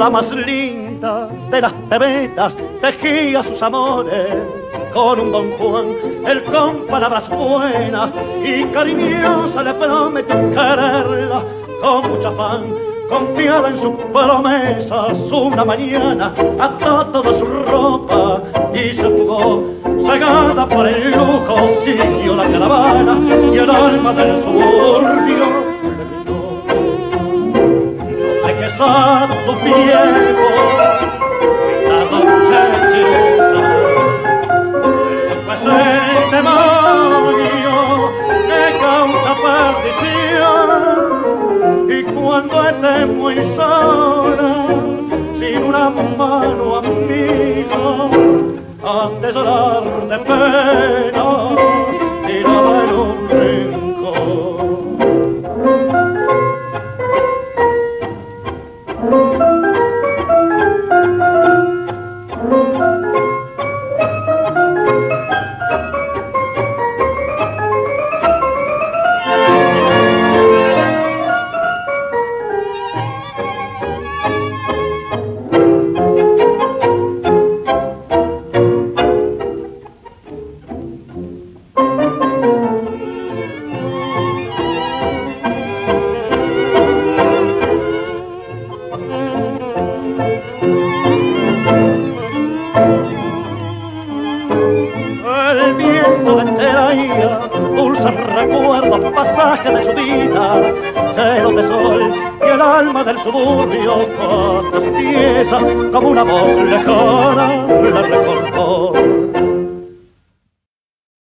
la más linda de las bebetas tejía sus amores con un don Juan, él con palabras buenas y cariñosa le prometió quererla con mucho afán. Confiada en sus promesas, una mañana ató toda su ropa y se fugó. Cegada por el lujo, siguió la caravana y el alma del suburbio le gritó: no dejes a tu viejo, la muchacha, pues el demonio que causa perdición. Y cuando esté muy sola, sin una mano amiga, has de llorar de pena, tirada en un rincón. El viento le traía dulces recuerdos, pasajes de su vida, celos de sol, y el alma del suburbio con tristeza, como una voz lejana le recordó.